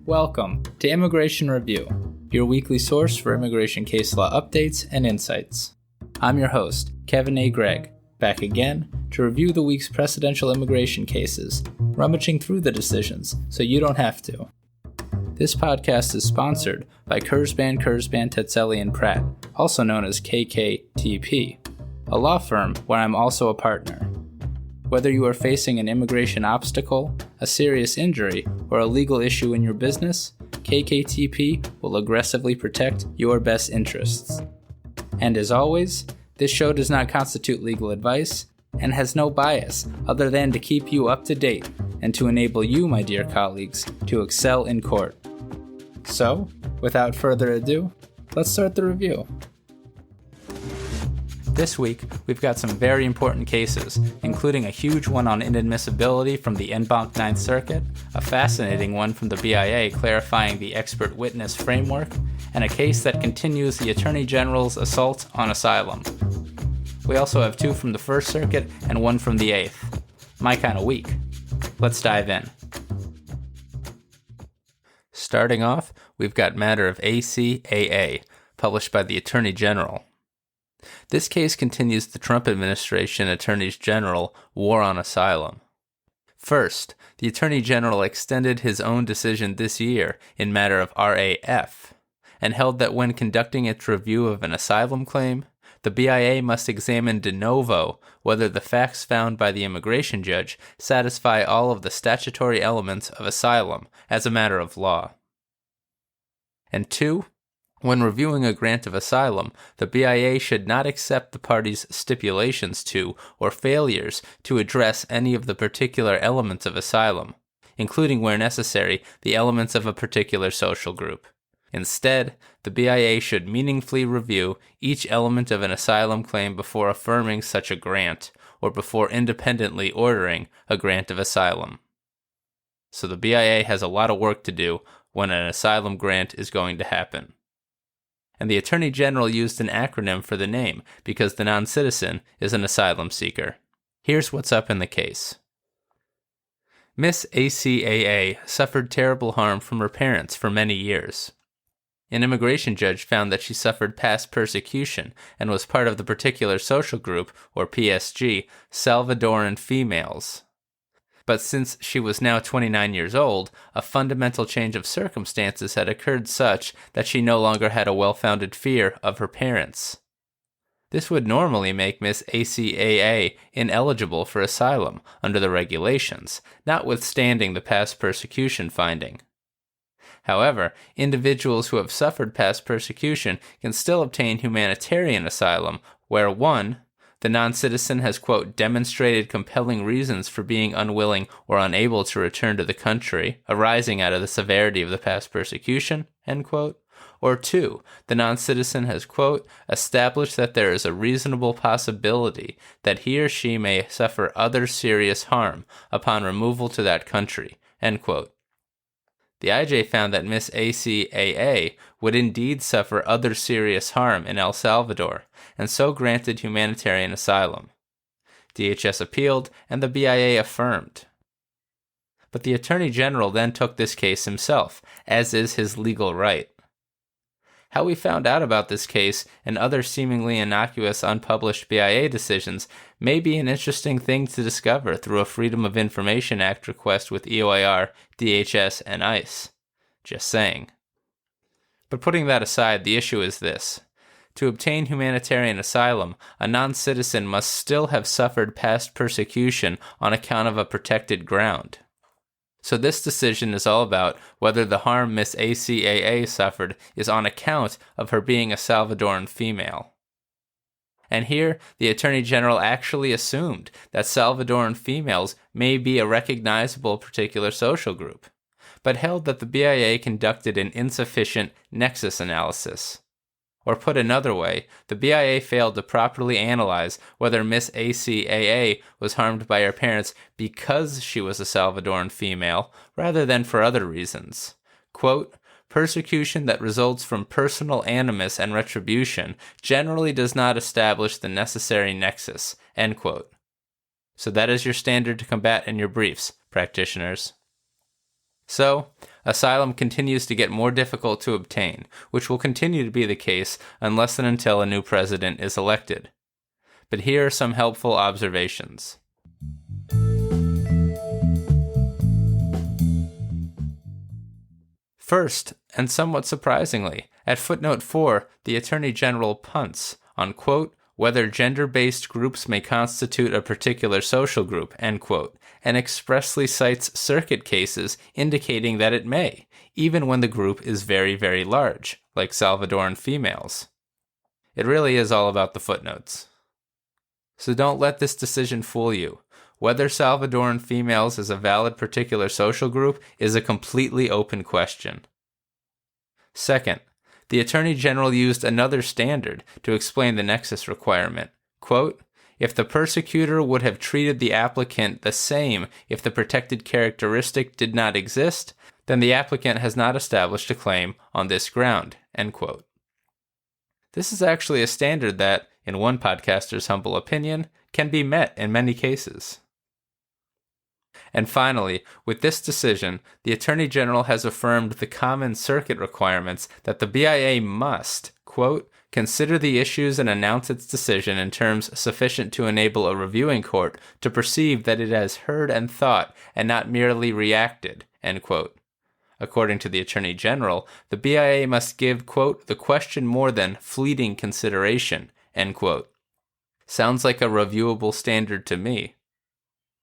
Welcome to Immigration Review, your weekly source for immigration case law updates and insights. I'm your host, Kevin A. Gregg, back again to review the week's precedential immigration cases, rummaging through the decisions so you don't have to. This podcast is sponsored by Kurzban, Tetzelli & Pratt, also known as KKTP, a law firm where I'm also a partner. Whether you are facing an immigration obstacle, a serious injury, or a legal issue in your business, KKTP will aggressively protect your best interests. And as always, this show does not constitute legal advice and has no bias other than to keep you up to date and to enable you, my dear colleagues, to excel in court. So, without further ado, let's start the review. This week, we've got some very important cases, including a huge one on inadmissibility from the en banc Ninth Circuit, a fascinating one from the BIA clarifying the expert witness framework, and a case that continues the Attorney General's assault on asylum. We also have two from the First Circuit and one from the Eighth. My kind of week. Let's dive in. Starting off, we've got Matter of ACAA, published by the Attorney General. This case continues the Trump administration Attorneys General war on asylum. First, the Attorney General extended his own decision this year in matter of RAF, and held that when conducting its review of an asylum claim, the BIA must examine de novo whether the facts found by the immigration judge satisfy all of the statutory elements of asylum as a matter of law. And two, when reviewing a grant of asylum, the BIA should not accept the parties' stipulations to or failures to address any of the particular elements of asylum, including where necessary the elements of a particular social group. Instead, the BIA should meaningfully review each element of an asylum claim before affirming such a grant, or before independently ordering a grant of asylum. So the BIA has a lot of work to do when an asylum grant is going to happen. And the Attorney General used an acronym for the name because the non-citizen is an asylum seeker. Here's what's up in the case. Miss ACAA suffered terrible harm from her parents for many years. An immigration judge found that she suffered past persecution and was part of the particular social group, or PSG, Salvadoran females. But since she was now 29 years old, a fundamental change of circumstances had occurred such that she no longer had a well-founded fear of her parents. This would normally make Miss ACAA ineligible for asylum under the regulations, notwithstanding the past persecution finding. However, individuals who have suffered past persecution can still obtain humanitarian asylum where 1. The non-citizen has, quote, demonstrated compelling reasons for being unwilling or unable to return to the country, arising out of the severity of the past persecution, end quote. Or 2, the non-citizen has, quote, established that there is a reasonable possibility that he or she may suffer other serious harm upon removal to that country, end quote. The IJ found that Miss ACAA would indeed suffer other serious harm in El Salvador, and so granted humanitarian asylum. DHS appealed, and the BIA affirmed. But the Attorney General then took this case himself, as is his legal right. How we found out about this case and other seemingly innocuous unpublished BIA decisions may be an interesting thing to discover through a Freedom of Information Act request with EOIR, DHS, and ICE. Just saying. But putting that aside, the issue is this. To obtain humanitarian asylum, a non-citizen must still have suffered past persecution on account of a protected ground. So this decision is all about whether the harm Miss ACAA suffered is on account of her being a Salvadoran female. And here, the Attorney General actually assumed that Salvadoran females may be a recognizable particular social group, but held that the BIA conducted an insufficient nexus analysis. Or put another way, the BIA failed to properly analyze whether Miss ACAA was harmed by her parents because she was a Salvadoran female, rather than for other reasons. Quote, persecution that results from personal animus and retribution generally does not establish the necessary nexus, end quote. So that is your standard to combat in your briefs, practitioners. So, asylum continues to get more difficult to obtain, which will continue to be the case unless and until a new president is elected. But here are some helpful observations. First, and somewhat surprisingly, at footnote 4, the Attorney General punts on, quote, whether gender-based groups may constitute a particular social group, end quote, and expressly cites circuit cases indicating that it may, even when the group is very, very large, like Salvadoran females. It really is all about the footnotes. So don't let this decision fool you. Whether Salvadoran females is a valid particular social group is a completely open question. Second, the Attorney General used another standard to explain the nexus requirement. Quote, if the persecutor would have treated the applicant the same if the protected characteristic did not exist, then the applicant has not established a claim on this ground, end quote. This is actually a standard that, in one podcaster's humble opinion, can be met in many cases. And finally, with this decision, the Attorney General has affirmed the common circuit requirements that the BIA must, quote, consider the issues and announce its decision in terms sufficient to enable a reviewing court to perceive that it has heard and thought and not merely reacted, end quote. According to the Attorney General, the BIA must give, quote, the question more than fleeting consideration, end quote. Sounds like a reviewable standard to me.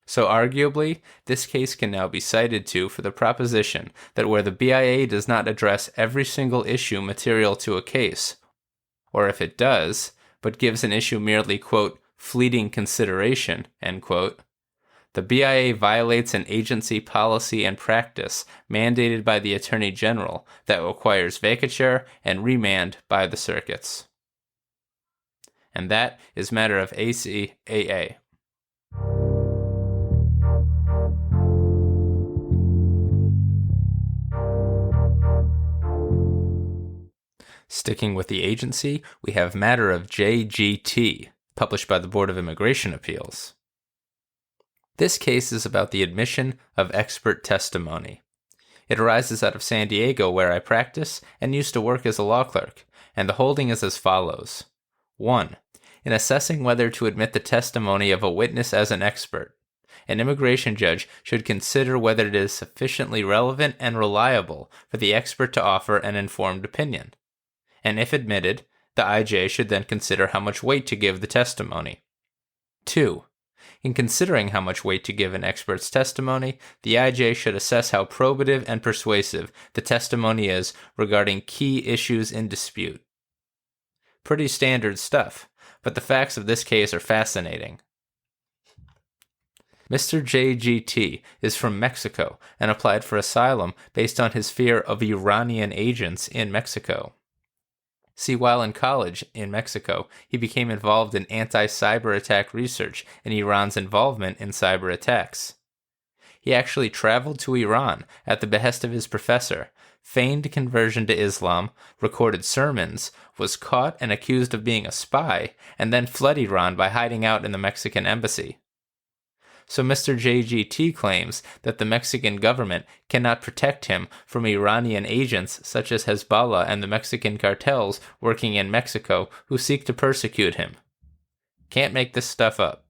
So arguably, this case can now be cited to for the proposition that where the BIA does not address every single issue material to a case, or if it does, but gives an issue merely, quote, fleeting consideration, end quote, the BIA violates an agency policy and practice mandated by the Attorney General that requires vacature and remand by the circuits. And that is Matter of ACAA. Sticking with the agency, we have Matter of JGT, published by the Board of Immigration Appeals. This case is about the admission of expert testimony. It arises out of San Diego, where I practice and used to work as a law clerk, and the holding is as follows. 1. In assessing whether to admit the testimony of a witness as an expert, an immigration judge should consider whether it is sufficiently relevant and reliable for the expert to offer an informed opinion. And if admitted, the IJ should then consider how much weight to give the testimony. 2. In considering how much weight to give an expert's testimony, the IJ should assess how probative and persuasive the testimony is regarding key issues in dispute. Pretty standard stuff, but the facts of this case are fascinating. Mr. JGT is from Mexico and applied for asylum based on his fear of Iranian agents in Mexico. See, while in college in Mexico, he became involved in anti-cyber attack research and Iran's involvement in cyber attacks. He actually traveled to Iran at the behest of his professor, feigned conversion to Islam, recorded sermons, was caught and accused of being a spy, and then fled Iran by hiding out in the Mexican embassy. So Mr. JGT claims that the Mexican government cannot protect him from Iranian agents such as Hezbollah and the Mexican cartels working in Mexico who seek to persecute him. Can't make this stuff up.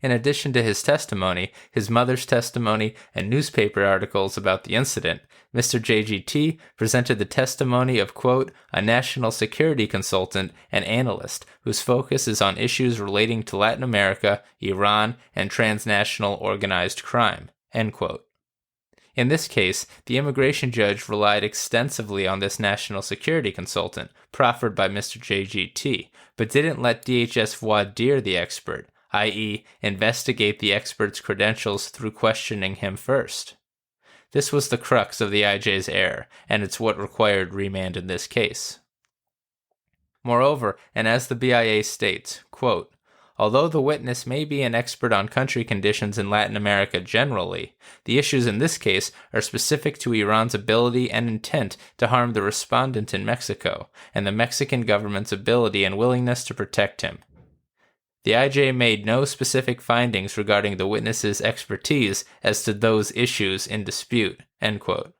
In addition to his testimony, his mother's testimony, and newspaper articles about the incident, Mr. JGT presented the testimony of, quote, a national security consultant and analyst whose focus is on issues relating to Latin America, Iran, and transnational organized crime, end quote. In this case, the immigration judge relied extensively on this national security consultant, proffered by Mr. JGT, but didn't let DHS voir dire the expert, i.e., investigate the expert's credentials through questioning him first. This was the crux of the IJ's error, and it's what required remand in this case. Moreover, and as the BIA states, quote, although the witness may be an expert on country conditions in Latin America generally, the issues in this case are specific to Iran's ability and intent to harm the respondent in Mexico, and the Mexican government's ability and willingness to protect him. The IJ made no specific findings regarding the witness's expertise as to those issues in dispute, end quote.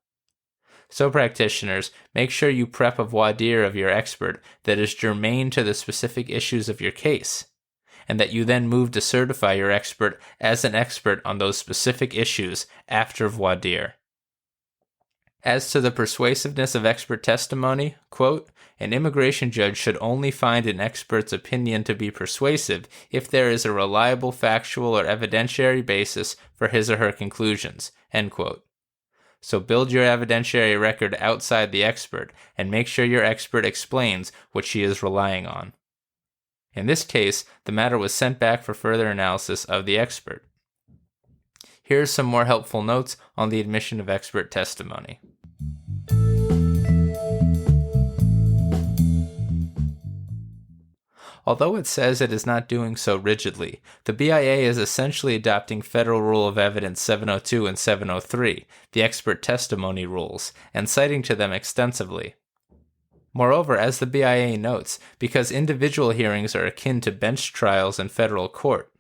So practitioners, make sure you prep a voir dire of your expert that is germane to the specific issues of your case, and that you then move to certify your expert as an expert on those specific issues after voir dire. As to the persuasiveness of expert testimony, quote, an immigration judge should only find an expert's opinion to be persuasive if there is a reliable factual or evidentiary basis for his or her conclusions, end quote. So build your evidentiary record outside the expert and make sure your expert explains what she is relying on. In this case, the matter was sent back for further analysis of the expert. Here are some more helpful notes on the admission of expert testimony. Although it says it is not doing so rigidly, the BIA is essentially adopting Federal Rule of Evidence 702 and 703, the expert testimony rules, and citing to them extensively. Moreover, as the BIA notes, because individual hearings are akin to bench trials in federal court,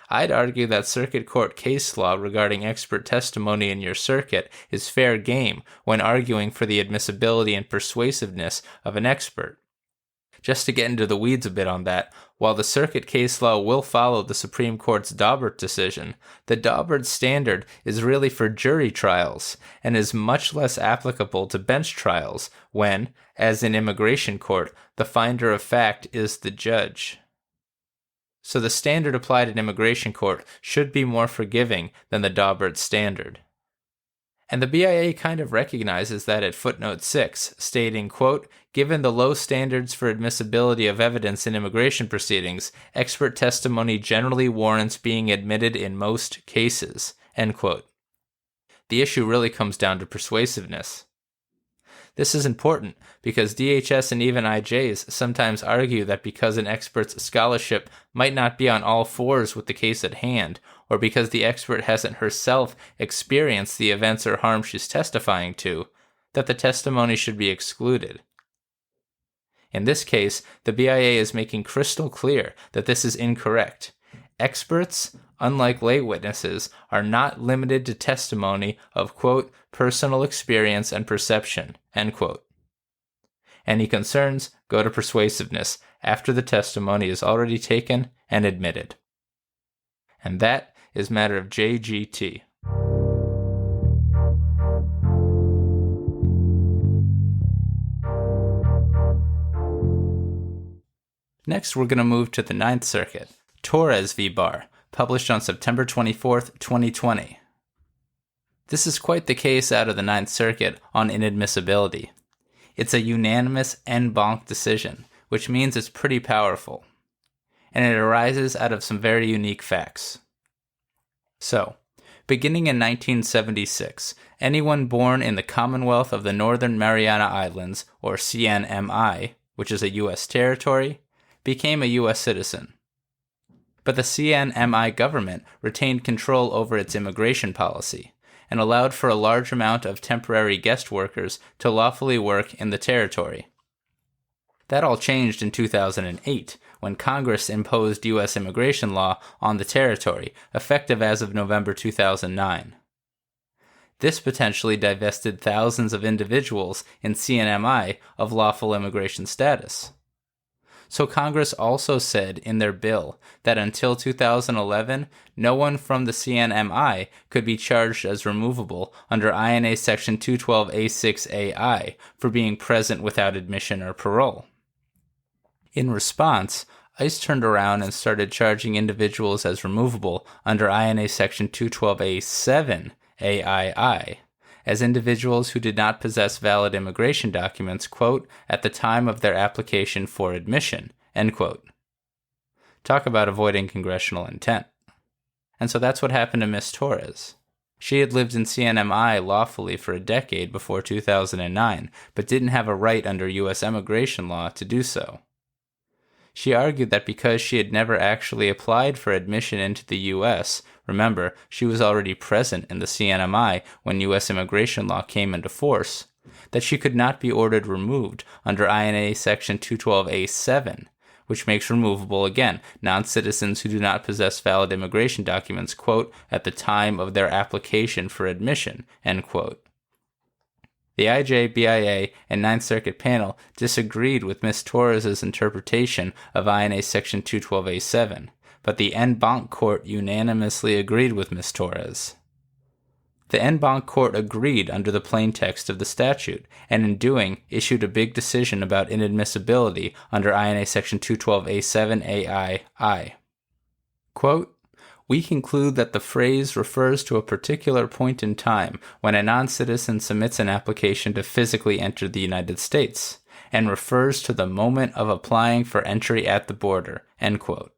I'd argue that circuit court case law regarding expert testimony in your circuit is fair game when arguing for the admissibility and persuasiveness of an expert. Just to get into the weeds a bit on that, while the circuit case law will follow the Supreme Court's Daubert decision, the Daubert standard is really for jury trials and is much less applicable to bench trials when, as in immigration court, the finder of fact is the judge. So the standard applied in immigration court should be more forgiving than the Daubert standard. And the BIA kind of recognizes that at footnote 6, stating, quote, given the low standards for admissibility of evidence in immigration proceedings, expert testimony generally warrants being admitted in most cases, end quote. The issue really comes down to persuasiveness. This is important because DHS and even IJs sometimes argue that because an expert's scholarship might not be on all fours with the case at hand, or because the expert hasn't herself experienced the events or harm she's testifying to, that the testimony should be excluded. In this case, the BIA is making crystal clear that this is incorrect. Experts, unlike lay witnesses, are not limited to testimony of, quote, personal experience and perception, end quote. Any concerns, go to persuasiveness after the testimony is already taken and admitted. And that is matter of JGT. Next, we're going to move to the Ninth Circuit, Torres v. Barr, published on September 24th, 2020. This is quite the case out of the Ninth Circuit on inadmissibility. It's a unanimous en banc decision, which means it's pretty powerful. And it arises out of some very unique facts. So, beginning in 1976, anyone born in the Commonwealth of the Northern Mariana Islands, or CNMI, which is a U.S. territory, became a U.S. citizen. But the CNMI government retained control over its immigration policy and allowed for a large amount of temporary guest workers to lawfully work in the territory. That all changed in 2008, when Congress imposed U.S. immigration law on the territory, effective as of November 2009. This potentially divested thousands of individuals in CNMI of lawful immigration status. So Congress also said in their bill that until 2011, no one from the CNMI could be charged as removable under INA Section 212A6AI for being present without admission or parole. In response, ICE turned around and started charging individuals as removable under INA Section 212A7AII as individuals who did not possess valid immigration documents, quote, at the time of their application for admission, end quote. Talk about avoiding congressional intent. And so that's what happened to Miss Torres. She had lived in CNMI lawfully for a decade before 2009, but didn't have a right under U.S. immigration law to do so. She argued that because she had never actually applied for admission into the U.S., remember, she was already present in the CNMI when U.S. immigration law came into force, that she could not be ordered removed under INA Section 212A7, which makes removable, again, non-citizens who do not possess valid immigration documents, quote, at the time of their application for admission, end quote. The IJ, BIA, and Ninth Circuit panel disagreed with Ms. Torres' interpretation of INA Section 212A7, but the en banc court unanimously agreed with Ms. Torres. The en banc court agreed under the plain text of the statute, and in doing, issued a big decision about inadmissibility under INA Section 212A7AI. Quote, we conclude that the phrase refers to a particular point in time when a non-citizen submits an application to physically enter the United States, and refers to the moment of applying for entry at the border, end quote.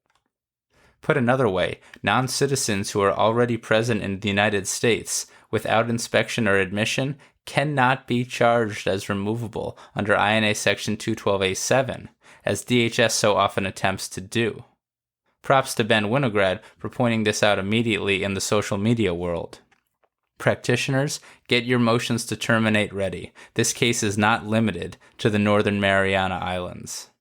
Put another way, non-citizens who are already present in the United States without inspection or admission cannot be charged as removable under INA Section 212A7, as DHS so often attempts to do. Props to Ben Winograd for pointing this out immediately in the social media world. Practitioners, get your motions to terminate ready. This case is not limited to the Northern Mariana Islands.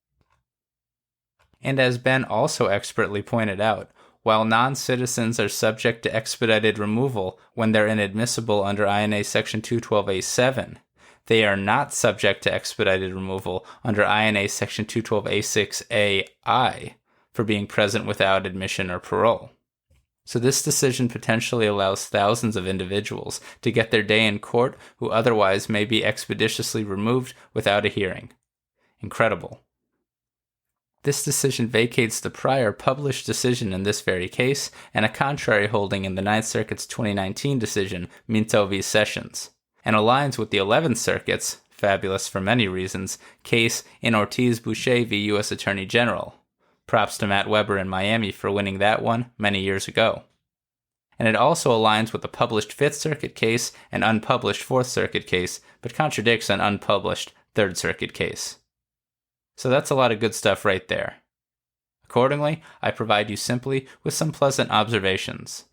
And as Ben also expertly pointed out, while non-citizens are subject to expedited removal when they're inadmissible under INA Section 212A7, they are not subject to expedited removal under INA Section 212A6AI for being present without admission or parole. So this decision potentially allows thousands of individuals to get their day in court who otherwise may be expeditiously removed without a hearing. Incredible. This decision vacates the prior published decision in this very case and a contrary holding in the Ninth Circuit's 2019 decision, Minto v. Sessions, and aligns with the 11th Circuit's, fabulous for many reasons, case in Ortiz-Boucher v. U.S. Attorney General. Props to Matt Weber in Miami for winning that one many years ago. And it also aligns with the published Fifth Circuit case and unpublished Fourth Circuit case, but contradicts an unpublished Third Circuit case. So that's a lot of good stuff right there. Accordingly, I provide you simply with some pleasant observations.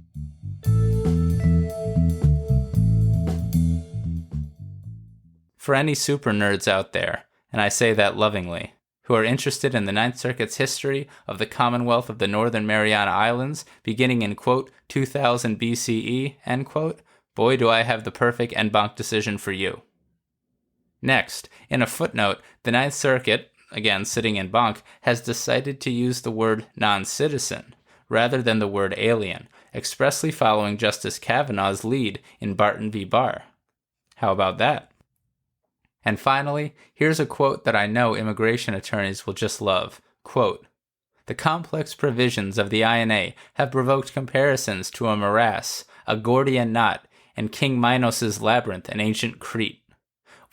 For any super nerds out there, and I say that lovingly, who are interested in the Ninth Circuit's history of the Commonwealth of the Northern Mariana Islands, beginning in, quote, 2000 BCE, end quote, boy do I have the perfect en banc decision for you. Next, in a footnote, the Ninth Circuit, again sitting en banc, has decided to use the word non-citizen rather than the word alien, expressly following Justice Kavanaugh's lead in Barton v. Barr. How about that? And finally, here's a quote that I know immigration attorneys will just love. Quote, the complex provisions of the INA have provoked comparisons to a morass, a Gordian knot, and King Minos' labyrinth in ancient Crete.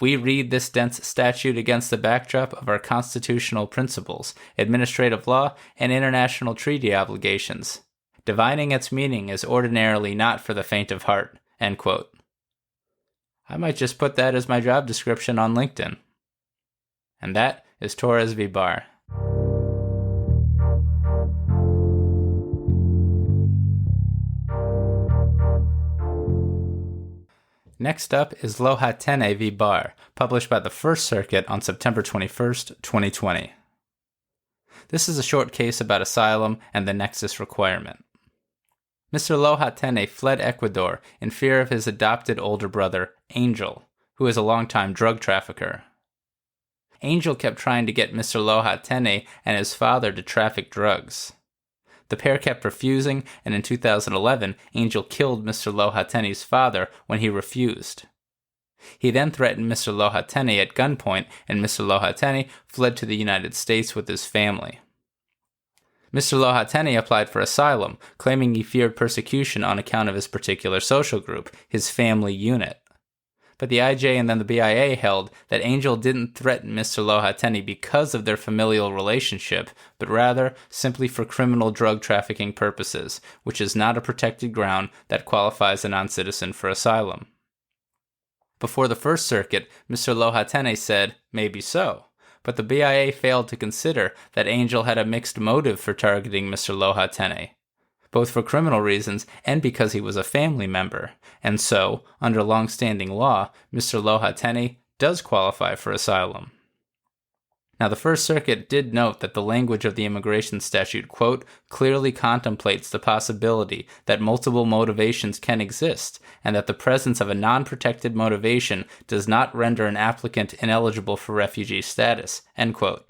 We read this dense statute against the backdrop of our constitutional principles, administrative law, and international treaty obligations. Divining its meaning is ordinarily not for the faint of heart, end quote. I might just put that as my job description on LinkedIn. And that is Torres v. Barr. Next up is Loja-Tene v. Barr, published by the First Circuit on September 21st, 2020. This is a short case about asylum and the nexus requirement. Mr. Loja-Tene fled Ecuador in fear of his adopted older brother, Angel, who is a longtime drug trafficker. Angel kept trying to get Mr. Loja-Tene and his father to traffic drugs. The pair kept refusing, and in 2011, Angel killed Mr. Loja-Tene's father when he refused. He then threatened Mr. Loja-Tene at gunpoint, and Mr. Loja-Tene fled to the United States with his family. Mr. Loja-Tene applied for asylum, claiming he feared persecution on account of his particular social group, his family unit. But the IJ and then the BIA held that Angel didn't threaten Mr. Loja-Tene because of their familial relationship, but rather simply for criminal drug trafficking purposes, which is not a protected ground that qualifies a non-citizen for asylum. Before the First Circuit, Mr. Loja-Tene said, maybe so. But the BIA failed to consider that Angel had a mixed motive for targeting Mr. Loja-Tene, both for criminal reasons and because he was a family member, and so, under long-standing law, Mr. Loja-Tene does qualify for asylum. Now, the First Circuit did note that the language of the immigration statute, quote, clearly contemplates the possibility that multiple motivations can exist, and that the presence of a non-protected motivation does not render an applicant ineligible for refugee status, end quote.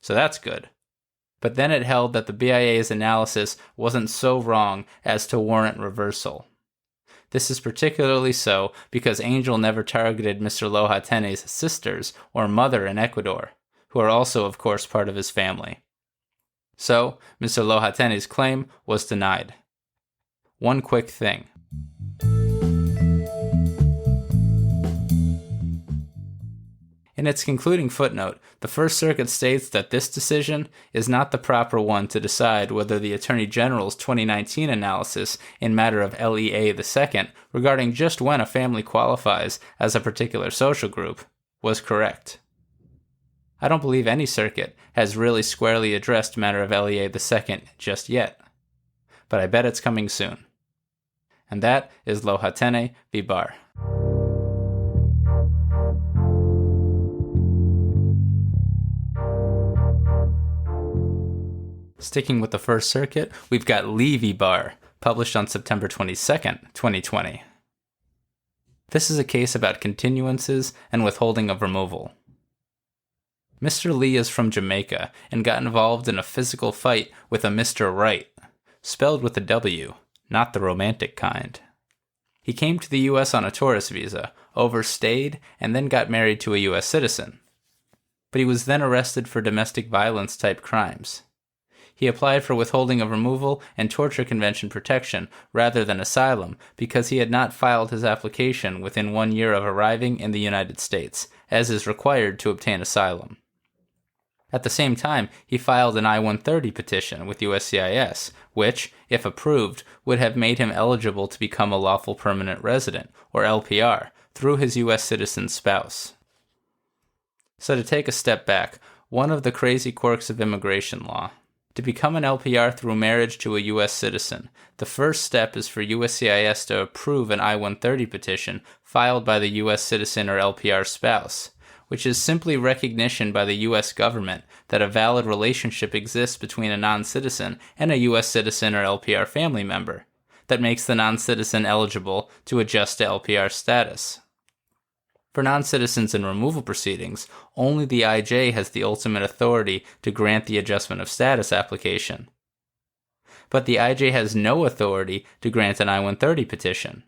So that's good. But then it held that the BIA's analysis wasn't so wrong as to warrant reversal. This is particularly so because Angel never targeted Mr. Loja-Tene's sisters or mother in Ecuador, who are also, of course, part of his family. So, Mr. Loja-Tene's claim was denied. One quick thing. In its concluding footnote, the First Circuit states that this decision is not the proper one to decide whether the Attorney General's 2019 analysis in Matter of Lea II regarding just when a family qualifies as a particular social group was correct. I don't believe any circuit has really squarely addressed Matter of Lea II just yet, but I bet it's coming soon. And that is Loja-Tene v. Barr. Sticking with the First Circuit, we've got Lee v. Barr, published on September 22nd, 2020. This is a case about continuances and withholding of removal. Mr. Lee is from Jamaica and got involved in a physical fight with a Mr. Wright, spelled with a W, not the romantic kind. He came to the U.S. on a Torres visa, overstayed, and then got married to a U.S. citizen. But he was then arrested for domestic violence type crimes. He applied for withholding of removal and torture convention protection rather than asylum because he had not filed his application within 1 year of arriving in the United States, as is required to obtain asylum. At the same time, he filed an I-130 petition with USCIS, which, if approved, would have made him eligible to become a lawful permanent resident, or LPR, through his U.S. citizen spouse. So to take a step back, one of the crazy quirks of immigration law. To become an LPR through marriage to a U.S. citizen, the first step is for USCIS to approve an I-130 petition filed by the U.S. citizen or LPR spouse, which is simply recognition by the U.S. government that a valid relationship exists between a non-citizen and a U.S. citizen or LPR family member that makes the non-citizen eligible to adjust to LPR status. For non-citizens in removal proceedings, only the IJ has the ultimate authority to grant the adjustment of status application. But the IJ has no authority to grant an I-130 petition.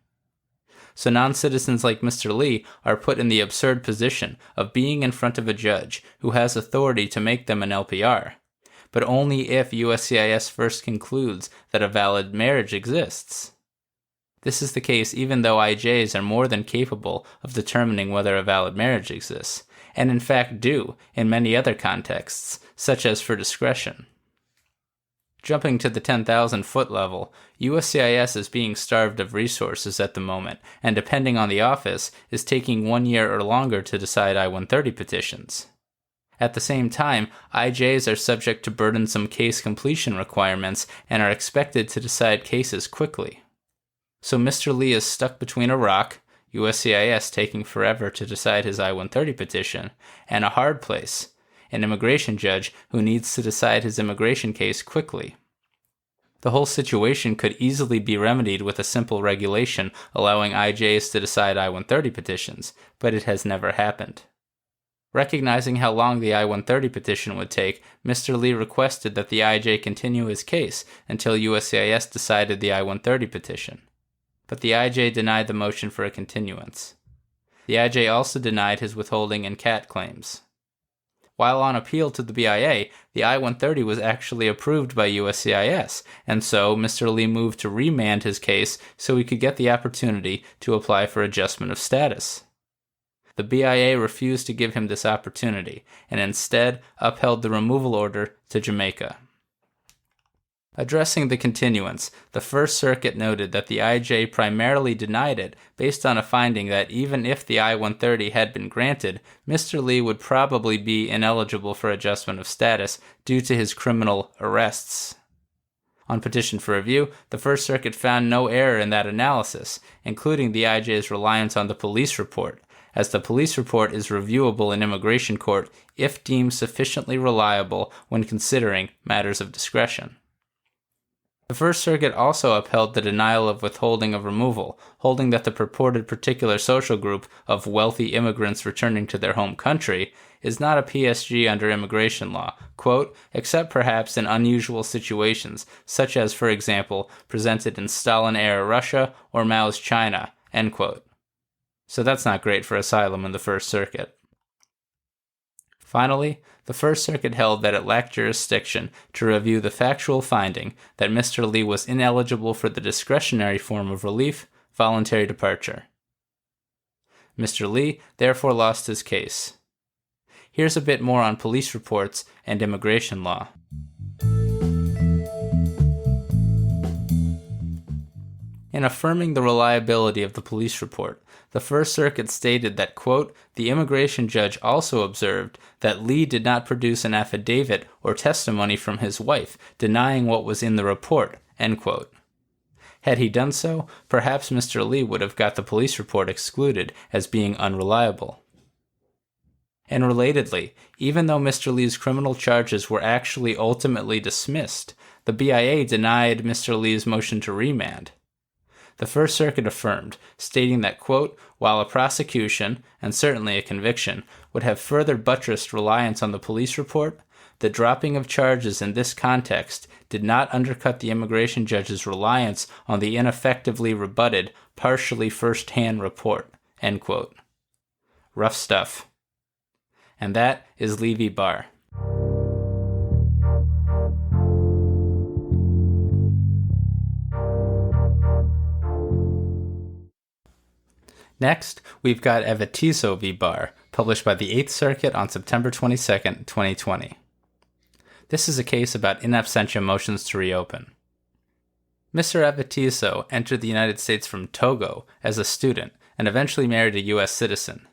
So non-citizens like Mr. Lee are put in the absurd position of being in front of a judge who has authority to make them an LPR, but only if USCIS first concludes that a valid marriage exists. This is the case even though IJs are more than capable of determining whether a valid marriage exists, and in fact do in many other contexts, such as for discretion. Jumping to the 10,000-foot level, USCIS is being starved of resources at the moment, and depending on the office, is taking 1 year or longer to decide I-130 petitions. At the same time, IJs are subject to burdensome case completion requirements and are expected to decide cases quickly. So Mr. Lee is stuck between a rock, USCIS taking forever to decide his I-130 petition, and a hard place, an immigration judge who needs to decide his immigration case quickly. The whole situation could easily be remedied with a simple regulation allowing IJs to decide I-130 petitions, but it has never happened. Recognizing how long the I-130 petition would take, Mr. Lee requested that the IJ continue his case until USCIS decided the I-130 petition. But the IJ denied the motion for a continuance. The IJ also denied his withholding and CAT claims. While on appeal to the BIA, the I-130 was actually approved by USCIS, and so Mr. Lee moved to remand his case so he could get the opportunity to apply for adjustment of status. The BIA refused to give him this opportunity, and instead upheld the removal order to Jamaica. Addressing the continuance, the First Circuit noted that the IJ primarily denied it based on a finding that even if the I-130 had been granted, Mr. Lee would probably be ineligible for adjustment of status due to his criminal arrests. On petition for review, the First Circuit found no error in that analysis, including the IJ's reliance on the police report, as the police report is reviewable in immigration court if deemed sufficiently reliable when considering matters of discretion. The First Circuit also upheld the denial of withholding of removal, holding that the purported particular social group of wealthy immigrants returning to their home country is not a PSG under immigration law, quote, except perhaps in unusual situations, such as, for example, presented in Stalin-era Russia or Mao's China, end quote. So that's not great for asylum in the First Circuit. Finally, the First Circuit held that it lacked jurisdiction to review the factual finding that Mr. Lee was ineligible for the discretionary form of relief, voluntary departure. Mr. Lee therefore lost his case. Here's a bit more on police reports and immigration law. In affirming the reliability of the police report, the First Circuit stated that, quote, the immigration judge also observed that Lee did not produce an affidavit or testimony from his wife denying what was in the report, end quote. Had he done so, perhaps Mr. Lee would have got the police report excluded as being unreliable. And relatedly, even though Mr. Lee's criminal charges were actually ultimately dismissed, the BIA denied Mr. Lee's motion to remand. The First Circuit affirmed, stating that, quote, while a prosecution, and certainly a conviction, would have further buttressed reliance on the police report, the dropping of charges in this context did not undercut the immigration judge's reliance on the ineffectively rebutted, partially first-hand report, end quote. Rough stuff. And that is Lee v. Barr. Next, we've got Avitso v. Barr, published by the 8th Circuit on September 22, 2020. This is a case about in absentia motions to reopen. Mr. Avitso entered the United States from Togo as a student and eventually married a U.S. citizen.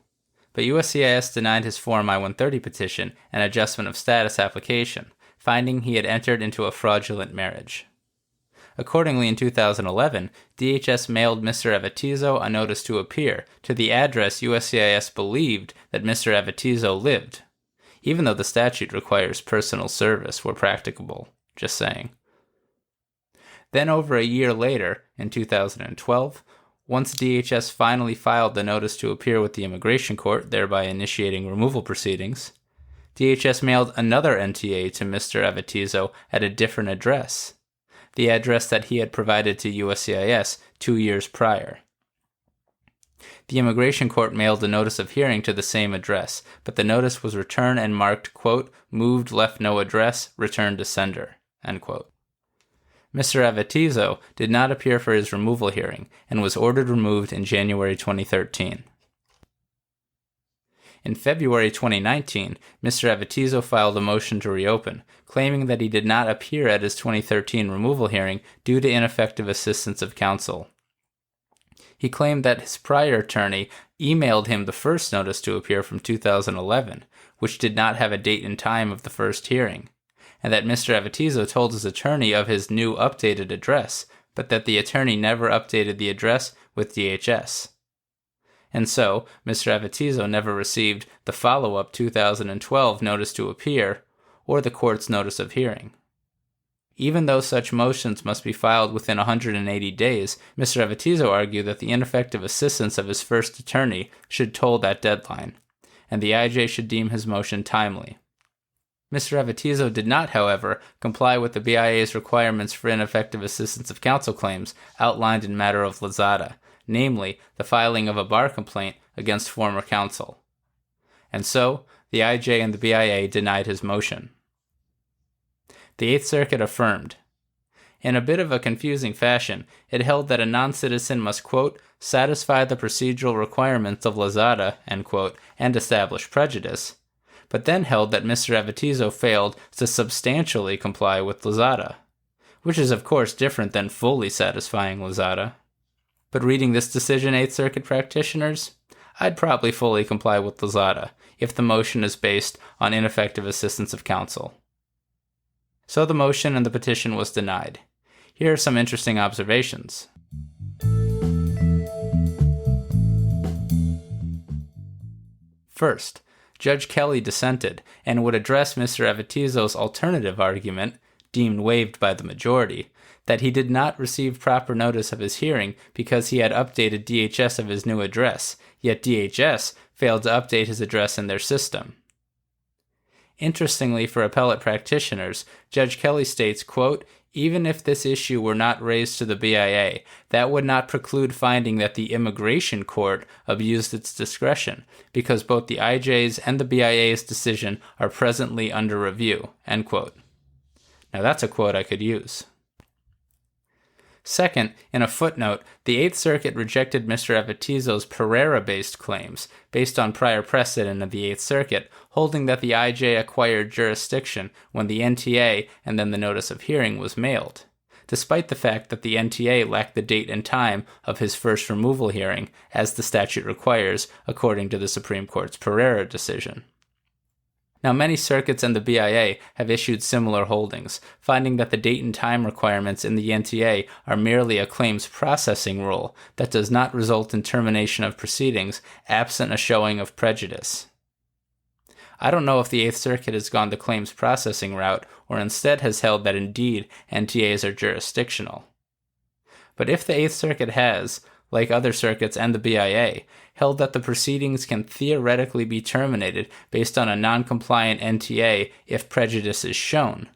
But USCIS denied his Form I-130 petition and adjustment of status application, finding he had entered into a fraudulent marriage. Accordingly, in 2011, DHS mailed Mr. Avitso a notice to appear to the address USCIS believed that Mr. Avitso lived, even though the statute requires personal service where practicable. Just saying. Then over a year later, in 2012, once DHS finally filed the notice to appear with the immigration court, thereby initiating removal proceedings, DHS mailed another NTA to Mr. Avitso at a different address, the address that he had provided to USCIS 2 years prior. The immigration court mailed a notice of hearing to the same address, but the notice was returned and marked, quote, moved, left no address, returned to sender, end quote. Mr. Avitso did not appear for his removal hearing and was ordered removed in January 2013. In February 2019, Mr. Avitso filed a motion to reopen, claiming that he did not appear at his 2013 removal hearing due to ineffective assistance of counsel. He claimed that his prior attorney emailed him the first notice to appear from 2011, which did not have a date and time of the first hearing, and that Mr. Avitso told his attorney of his new updated address, but that the attorney never updated the address with DHS. And so, Mr. Avitso never received the follow-up 2012 notice to appear or the court's notice of hearing. Even though such motions must be filed within 180 days, Mr. Avitso argued that the ineffective assistance of his first attorney should toll that deadline, and the IJ should deem his motion timely. Mr. Avitso did not, however, comply with the BIA's requirements for ineffective assistance of counsel claims outlined in Matter of Lozada, namely the filing of a Barr complaint against former counsel. And so, the IJ and the BIA denied his motion. The 8th Circuit affirmed. In a bit of a confusing fashion, it held that a non-citizen must, quote, satisfy the procedural requirements of Lozada, end quote, and establish prejudice, but then held that Mr. Avitso failed to substantially comply with Lozada, which is of course different than fully satisfying Lozada. But reading this decision, 8th Circuit practitioners, I'd probably fully comply with Lozada if the motion is based on ineffective assistance of counsel. So the motion and the petition was denied. Here are some interesting observations. First, Judge Kelly dissented and would address Mr. Avitso's alternative argument, deemed waived by the majority, that he did not receive proper notice of his hearing because he had updated DHS of his new address, yet DHS failed to update his address in their system. Interestingly for appellate practitioners, Judge Kelly states, quote, "Even if this issue were not raised to the BIA, that would not preclude finding that the immigration court abused its discretion, because both the IJ's and the BIA's decision are presently under review," end quote. Now that's a quote I could use. Second, in a footnote, the Eighth Circuit rejected Mr. Avitso's Pereira-based claims, based on prior precedent of the Eighth Circuit, holding that the IJ acquired jurisdiction when the NTA and then the notice of hearing was mailed, despite the fact that the NTA lacked the date and time of his first removal hearing, as the statute requires, according to the Supreme Court's Pereira decision. Now, many circuits and the BIA have issued similar holdings, finding that the date and time requirements in the NTA are merely a claims processing rule that does not result in termination of proceedings absent a showing of prejudice. I don't know if the Eighth Circuit has gone the claims processing route or instead has held that indeed NTAs are jurisdictional. But if the Eighth Circuit has, like other circuits and the BIA, held that the proceedings can theoretically be terminated based on a non-compliant NTA if prejudice is shown,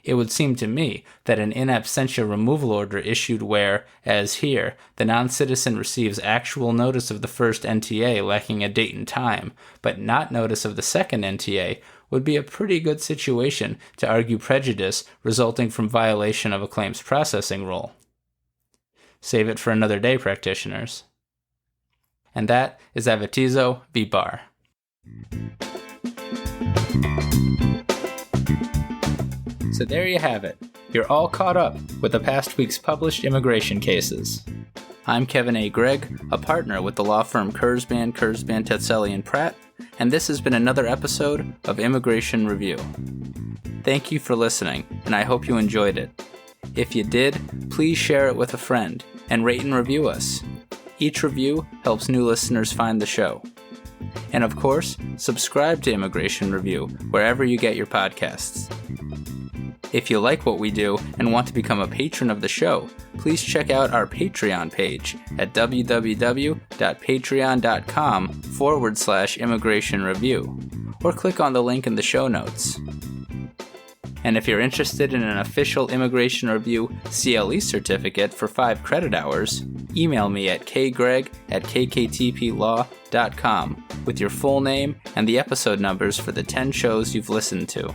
it would seem to me that an in absentia removal order issued where, as here, the non-citizen receives actual notice of the first NTA lacking a date and time, but not notice of the second NTA, would be a pretty good situation to argue prejudice resulting from violation of a claims processing rule. Save it for another day, practitioners. And that is Avitso v. Barr. So there you have it. You're all caught up with the past week's published immigration cases. I'm Kevin A. Gregg, a partner with the law firm Kurzban, Tetzeli & Pratt, and this has been another episode of Immigration Review. Thank you for listening, and I hope you enjoyed it. If you did, please share it with a friend and rate and review us. Each review helps new listeners find the show. And of course, subscribe to Immigration Review wherever you get your podcasts. If you like what we do and want to become a patron of the show, please check out our Patreon page at www.patreon.com/Immigration Review, or click on the link in the show notes. And if you're interested in an official Immigration Review CLE certificate for 5 credit hours, email me at kgreg@kktplaw.com with your full name and the episode numbers for the 10 shows you've listened to.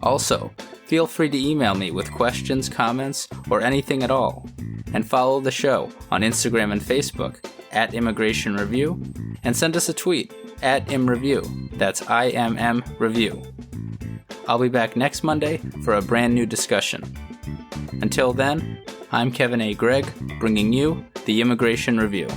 Also, feel free to email me with questions, comments, or anything at all. And follow the show on Instagram and Facebook at Immigration Review, and send us a tweet at ImReview. That's IMM Review. I'll be back next Monday for a brand new discussion. Until then, I'm Kevin A. Gregg, bringing you the Immigration Review.